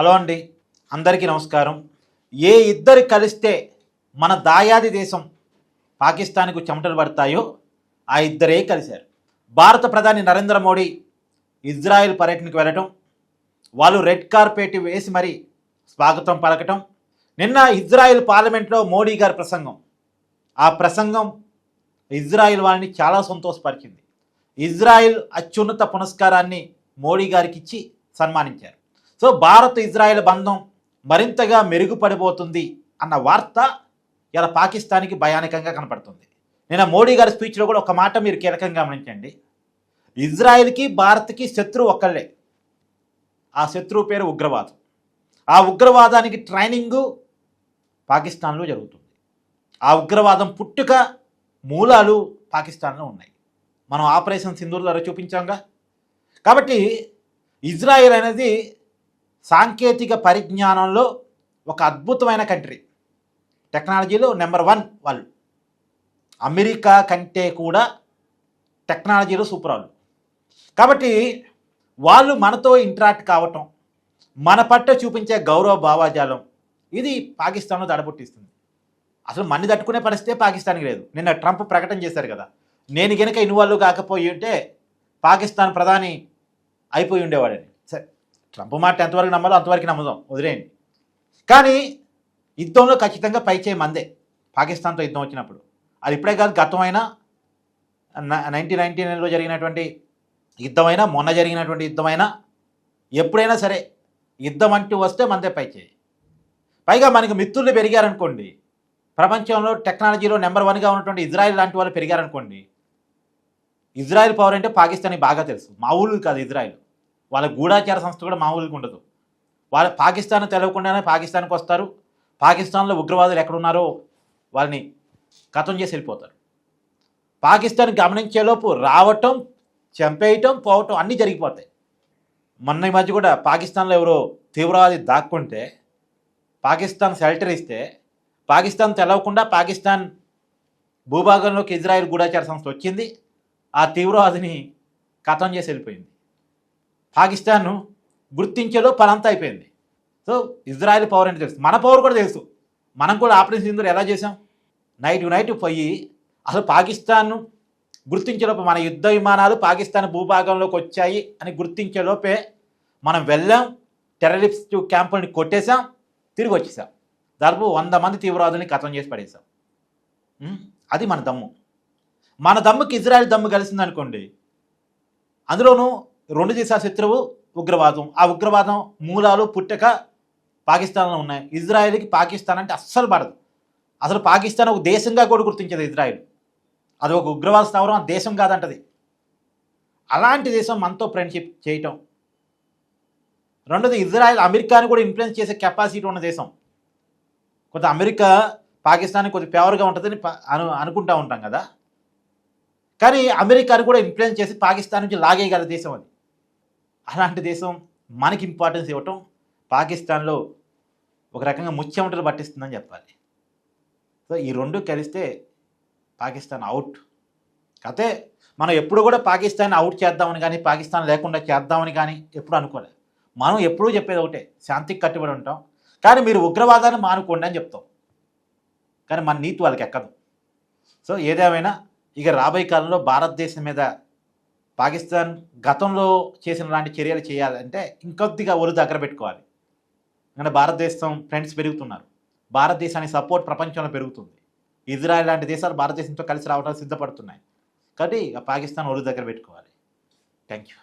Hello అండి, అందరికీ నమస్కారం. ఏ ఇద్దరు కలిస్తే మన దాయాది దేశం పాకిస్తాన్కు చెమటలు పడతాయో ఆ ఇద్దరే కలిశారు. భారత ప్రధాని నరేంద్ర మోడీ ఇజ్రాయెల్ పర్యటనకు వెళ్ళటం, వాళ్ళు రెడ్ కార్పెట్ వేసి మరీ స్వాగతం పలకటం, నిన్న ఇజ్రాయెల్ పార్లమెంట్లో మోడీ గారి ప్రసంగం, ఆ ప్రసంగం ఇజ్రాయెల్ వారిని చాలా సంతోషపరిచింది. ఇజ్రాయెల్ అత్యున్నత పురస్కారాన్ని మోడీ గారికి ఇచ్చి సన్మానించారు. సో భారత్ ఇజ్రాయెల్ బంధం మరింతగా మెరుగుపడిపోతుంది అన్న వార్త ఇలా పాకిస్తాన్కి భయానకంగా కనపడుతుంది. నిన్న మోడీ గారి స్పీచ్లో కూడా ఒక మాట మీరు కీలకంగా గమనించండి. ఇజ్రాయెల్కి భారత్కి శత్రువు ఒక్కళ్ళే, ఆ శత్రువు పేరు ఉగ్రవాదం. ఆ ఉగ్రవాదానికి ట్రైనింగు పాకిస్తాన్లో జరుగుతుంది. ఆ ఉగ్రవాదం పుట్టుక మూలాలు పాకిస్తాన్లో ఉన్నాయి. మనం ఆపరేషన్ సింధూర్లో చూపించాంగా. కాబట్టి ఇజ్రాయెల్ అనేది సాంకేతిక పరిజ్ఞానంలో ఒక అద్భుతమైన కంట్రీ, టెక్నాలజీలో నెంబర్ 1 వాళ్ళు. అమెరికా కంటే కూడా టెక్నాలజీలో సూపర్ వాళ్ళు. కాబట్టి వాళ్ళు మనతో ఇంటరాక్ట్ కావటం, మన పట్ల చూపించే గౌరవ భావాజాలం ఇది పాకిస్తాన్లో దడబుట్టిస్తుంది. అసలు మన్ని తట్టుకునే పరిస్థితే పాకిస్తాన్కి లేదు. నిన్న ట్రంప్ ప్రకటన చేశారు కదా, నేను గనక ఇన్వాల్వ్ కాకపోయి ఉంటే పాకిస్తాన్ ప్రధాని అయిపోయి ఉండేవాడని. సరే, ట్రంప్ మాట ఎంతవరకు నమ్మాలో అంతవరకు నమ్ముదాం, వదిలేయండి. కానీ యుద్ధంలో ఖచ్చితంగా పైచేయి మందే పాకిస్తాన్తో యుద్ధం వచ్చినప్పుడు. అది ఇప్పుడే కాదు, గతమైనా 1999లో జరిగినటువంటి యుద్ధమైనా, మొన్న జరిగినటువంటి యుద్ధమైనా, ఎప్పుడైనా సరే యుద్ధం అంటూ వస్తే మందే పైచేయి. పైగా మనకి మిత్రులు పెరిగారనుకోండి, ప్రపంచంలో టెక్నాలజీలో నెంబర్ 1గా ఉన్నటువంటి ఇజ్రాయెల్ లాంటి వాళ్ళు పెరిగారనుకోండి, ఇజ్రాయెల్ పవర్ అంటే పాకిస్తాన్కి బాగా తెలుసు. మామూలు కాదు ఇజ్రాయెల్. వాళ్ళ గూఢాచార సంస్థ కూడా మామూలుగా ఉండదు. వాళ్ళ పాకిస్తాన్ తెలవకుండానే పాకిస్తాన్కి వస్తారు. పాకిస్తాన్లో ఉగ్రవాదులు ఎక్కడున్నారో వాళ్ళని ఖతం చేసి వెళ్ళిపోతారు. పాకిస్తాన్ గమనించేలోపు రావటం, చంపేయటం, పోవటం అన్నీ జరిగిపోతాయి. మొన్న ఈ మధ్య కూడా పాకిస్తాన్లో ఎవరో తీవ్రవాది దాక్కుంటే పాకిస్తాన్ షెల్టర్ ఇస్తే, పాకిస్తాన్ తెలవకుండా పాకిస్తాన్ భూభాగంలోకి ఇజ్రాయెల్ గూఢాచార సంస్థ వచ్చింది, ఆ తీవ్రవాదిని ఖతం చేసి వెళ్ళిపోయింది. పాకిస్తాన్ గుర్తించేలో పనంతా అయిపోయింది. సో ఇజ్రాయెల్ పవర్ అంటే తెలుసు, మన పవర్ కూడా తెలుసు. మనం కూడా ఆపరేషన్ సింధూర్ ఎలా చేసాం, నైట్ పోయి అసలు పాకిస్తాన్ గుర్తించేలోపు మన యుద్ధ విమానాలు పాకిస్తాన్ భూభాగంలోకి వచ్చాయి అని గుర్తించేలోపే మనం వెళ్ళాం, టెర్రరిస్ట్ క్యాంపుల్ని కొట్టేశాం, తిరిగి వచ్చేసాం. దాదాపు 100 మంది తీవ్రవాదుల్ని ఖతం చేసి పడేసాం. అది మన దమ్ము. మన దమ్ముకి ఇజ్రాయెల్ దమ్ము కలిసిందనుకోండి, అందులోనూ 2 దేశాల శత్రువు ఉగ్రవాదం. ఆ ఉగ్రవాదం మూలాలు పుట్టక పాకిస్తాన్లో ఉన్నాయి. ఇజ్రాయెల్కి పాకిస్తాన్ అంటే అస్సలు పడదు. అసలు పాకిస్తాన్ ఒక దేశంగా కూడా గుర్తించదు ఇజ్రాయెల్. అది ఒక ఉగ్రవాద స్థావరం, ఆ దేశం కాదంటది. అలాంటి దేశం మనతో ఫ్రెండ్షిప్ చేయటం. రెండోది, ఇజ్రాయెల్ అమెరికాని కూడా ఇన్ఫ్లుయెన్స్ చేసే కెపాసిటీ ఉన్న దేశం. కొంత అమెరికా పాకిస్తాన్కి కొద్ది ఫేవర్గా ఉంటుందని అనుకుంటూ ఉంటాం కదా, కానీ అమెరికాని కూడా ఇన్ఫ్లుయెన్స్ చేసి పాకిస్తాన్ నుంచి లాగేయగల దేశం అది. అలాంటి దేశం మనకి ఇంపార్టెన్స్ ఇవ్వటం పాకిస్తాన్లో ఒక రకంగా ముచ్చెమటలు పట్టిస్తుందని చెప్పాలి. సో ఈ 2 కలిస్తే పాకిస్తాన్ అవుట్. కాకపోతే మనం ఎప్పుడు కూడా పాకిస్తాన్ అవుట్ చేద్దామని కానీ, పాకిస్తాన్ లేకుండా చేద్దామని కానీ ఎప్పుడు అనుకోలేదు. మనం ఎప్పుడూ చెప్పేది ఒకటే, శాంతికి కట్టుబడి ఉంటాం, కానీ మీరు ఉగ్రవాదాన్ని మానుకోండి అని చెప్తాం. కానీ మన నీతి వాళ్ళకి ఎక్కదు. సో ఏదేమైనా ఇక రాబోయే కాలంలో భారతదేశం మీద పాకిస్తాన్ గతంలో చేసిన లాంటి చర్యలు చేయాలంటే ఇంకొద్దిగా ఒళ్ళు దగ్గర పెట్టుకోవాలి. ఎందుకంటే భారతదేశం ఫ్రెండ్స్ పెరుగుతున్నారు, భారతదేశానికి సపోర్ట్ ప్రపంచంలో పెరుగుతుంది. ఇజ్రాయెల్ లాంటి దేశాలు భారతదేశంతో కలిసి రావడానికి సిద్ధపడుతున్నాయి. కాబట్టి పాకిస్తాన్ ఒళ్ళు దగ్గర పెట్టుకోవాలి. Thank you.